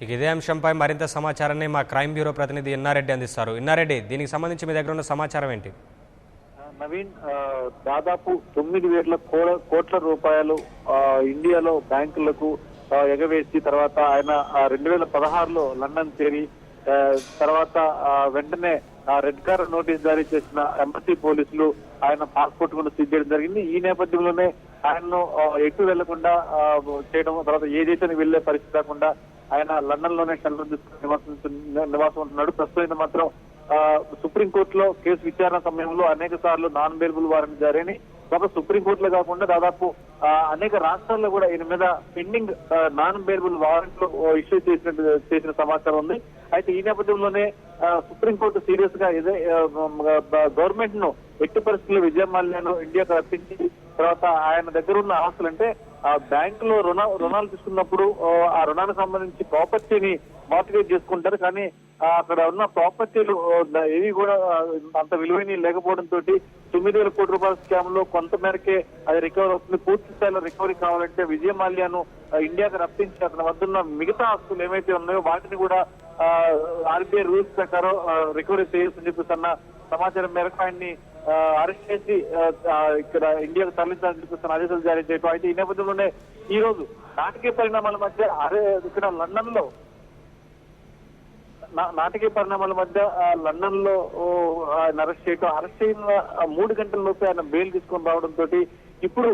ఇక ఇదే అంశంపై మరింత సమాచారాన్ని మా క్రైమ్ బ్యూరో ప్రతినిధి ఇన్నారెడ్డి అందిస్తారు. ఇన్నారెడ్డి, దీనికి సంబంధించి మీ దగ్గర ఉన్న సమాచారం ఏంటి? నవీన్, దాదాపు 9,000 కోట్ల రూపాయలు ఇండియాలో బ్యాంకులకు ఎగవేసి తర్వాత ఆయన 2016లో లండన్ చేరి తర్వాత వెంటనే రెడ్ కార్నర్ నోటీస్ జారీ చేసిన ఎంబసీ పోలీసులు ఆయన పాస్పోర్ట్ కూడా సీజ్ చేయడం జరిగింది. ఈ నేపథ్యంలోనే ఆయన్ను ఎటు వెళ్లకుండా చేయడం, తర్వాత ఏ దేశానికి వెళ్లే పరిస్థితి కాకుండా ఆయన లండన్ లోనే షెల్టర్ తీసుకుని నివాసం ఉంటున్నాడు. ప్రస్తుతం మాత్రం సుప్రీంకోర్టులో కేసు విచారణ సమయంలో అనేక సార్లు నాన్ బెయిలబుల్ వారెంట్ జారీ ఒక సుప్రీంకోర్టులో కాకుండా దాదాపు అనేక రాష్ట్రాల్లో కూడా ఈయన మీద పెండింగ్ నాన్ బెయిలబుల్ వారెంట్లు ఇష్యూ చేసిన సమాచారం ఉంది. అయితే ఈ నేపథ్యంలోనే సుప్రీంకోర్టు సీరియస్ గా గవర్నమెంట్ ను ఎట్టి పరిస్థితుల్లో విజయ్ మాల్యాను ఇండియాకు రప్పించి తర్వాత ఆయన దగ్గర ఉన్న ఆస్తులు, అంటే బ్యాంకులో రుణాలు తీసుకున్నప్పుడు ఆ రుణానికి సంబంధించి ప్రాపర్టీని మార్టిగేజ్ చేసుకుంటారు. కానీ అక్కడ ఉన్న ప్రాపర్టీలు ఏవి కూడా అంత విలువైన లేకపోవడంతో 9,000 కోట్ల రూపాయల స్కామ్ లో కొంత మేరకే అది రికవర్ అవుతుంది. పూర్తి స్థాయిలో రికవరీ కావాలంటే విజయ్ మాల్యాను ఇండియాకు రప్పించి అతని వద్ద ఉన్న మిగతా ఆస్తులు ఏమైతే ఉన్నాయో వాటిని కూడా ఆర్బీఐ రూల్స్ ప్రకారం రికవరీ చేయాల్సి చెప్పేసి అన్న సమాచారం మేరకు ఆయన్ని అరెస్ట్ చేసి ఇక్కడ ఇండియాకు తరలించాలని చెప్పేసి ఆదేశాలు జారీ చేయడం. అయితే ఈ నేపథ్యంలోనే ఈ రోజు నాటకీయ పరిణామాల మధ్య ఇక్కడ లండన్ లో లండన్ లో ఆయన అరెస్ట్ అయిన 3 గంటల లోపే ఆయన బెయిల్ తీసుకొని రావడంతో ఇప్పుడు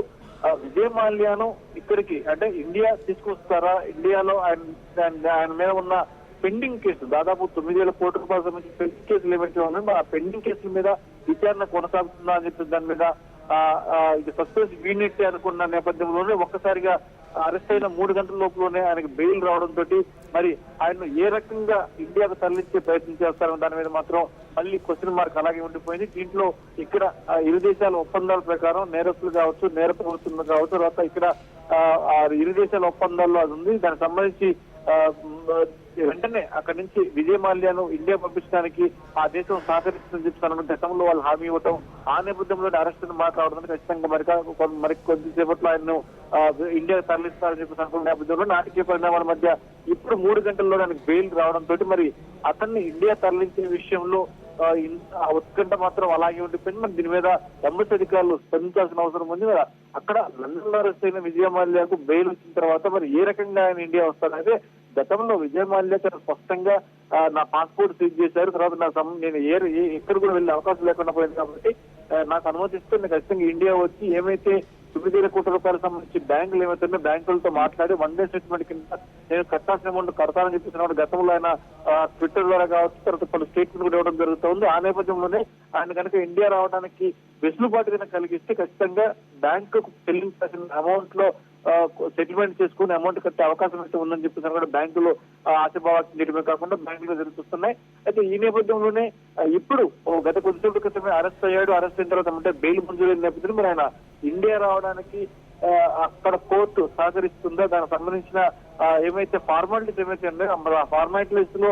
విజయ్ మాల్యాను ఇక్కడికి, అంటే ఇండియా తీసుకొస్తారా, ఇండియాలో ఆయన మీద ఉన్న పెండింగ్ కేసులు దాదాపు 9,000 కోట్ల రూపాయల సంబంధించి పెండింగ్ కేసులు ఏవైతే ఉన్నాయో ఆ పెండింగ్ కేసుల మీద విచారణ కొనసాగుతుందా అని చెప్పి దాని మీద ఇది సస్పెన్స్ వీడినట్టే అనుకున్న నేపథ్యంలోనే ఒక్కసారిగా అరెస్ట్ అయిన 3 గంటల లోపులోనే ఆయనకు బెయిల్ రావడంతో మరి ఆయన్ను ఏ రకంగా ఇండియాకు తరలించే ప్రయత్నం చేస్తారన్న దాని మీద మాత్రం మళ్ళీ క్వశ్చన్ మార్క్ అలాగే ఉండిపోయింది. దీంట్లో ఇక్కడ ఇరు దేశాల ఒప్పందాల ప్రకారం నేరస్తులు కావచ్చు, నేర ప్రవృత్తులు కావచ్చు, తర్వాత ఇక్కడ ఇరు దేశాల ఒప్పందాల్లో అది ఉంది. దానికి సంబంధించి వెంటనే అక్కడి నుంచి విజయ్ మాల్యాను ఇండియా పంపించడానికి ఆ దేశం సహకరిస్తుందని చెప్పి గతంలో వాళ్ళు హామీ ఇవ్వటం, ఆ నేపథ్యంలో అరెస్ట్ మాట్లాడడం ఖచ్చితంగా మరి కొద్దిసేపట్లో ఆయన్ను ఇండియా తరలిస్తారని చెప్పి అనుకున్న నేపథ్యంలో నాటకీయ పరిణామాల మధ్య ఇప్పుడు 3 గంటల్లో ఆయనకు బెయిల్ రావడంతో మరి అతన్ని ఇండియా తరలించే విషయంలో ఉత్కంఠ మాత్రం అలాగే ఉండిపోయింది. మరి దీని మీద ఎంబసీ అధికారులు స్పందించాల్సిన అవసరం ఉంది. అక్కడ లండన్ లో అరెస్ట్ అయిన విజయ్ మాల్యాకు బెయిల్ వచ్చిన తర్వాత మరి ఏ రకంగా ఆయన ఇండియా వస్తారంటే, గతంలో విజయ్ మాల్యా చాలా స్పష్టంగా నా పాస్పోర్ట్ సీజ్ చేశారు, తర్వాత నేను ఎక్కడ కూడా వెళ్ళే అవకాశం లేకుండా పోయింది కాబట్టి నాకు అనుమతిస్తే నేను ఖచ్చితంగా ఇండియా వచ్చి ఏమైతే 9,000 కోట్ల రూపాయలకు సంబంధించి బ్యాంకులు ఏమైతే బ్యాంకులతో మాట్లాడి 1 డే సెటిల్మెంట్ కింద నేను కట్టాల్సిన అమౌంట్ కడతానని చెప్పేసి గతంలో ఆయన ట్విట్టర్ ద్వారా కావచ్చు, తర్వాత పలు స్టేట్మెంట్ కూడా ఇవ్వడం జరుగుతుంది. ఆ నేపథ్యంలోనే ఆయన కనుక ఇండియా రావడానికి వెసులుబాటు కనుక కలిగిస్తే ఖచ్చితంగా బ్యాంకు చెల్లించాల్సిన అమౌంట్ లో సెటిల్మెంట్ చేసుకుని అమౌంట్ కట్టే అవకాశం అయితే ఉందని చెప్పేసి కూడా బ్యాంకులు ఆశాభావాలు చేయడమే కాకుండా బ్యాంకులు జరుగుతున్నాయి. అయితే ఈ నేపథ్యంలోనే ఇప్పుడు గత కొద్దిసేపటి క్రితమే అరెస్ట్ అయిన తర్వాత అంటే బెయిల్ మంజూరైన నేపథ్యంలో మరి ఆయన ఇండియా రావడానికి అక్కడ కోర్టు సహకరిస్తుందో దానికి సంబంధించిన ఏమైతే ఫార్మాలిటీస్ ఏమైతే ఉన్నాయో ఆ ఫార్మాలిటీస్ లో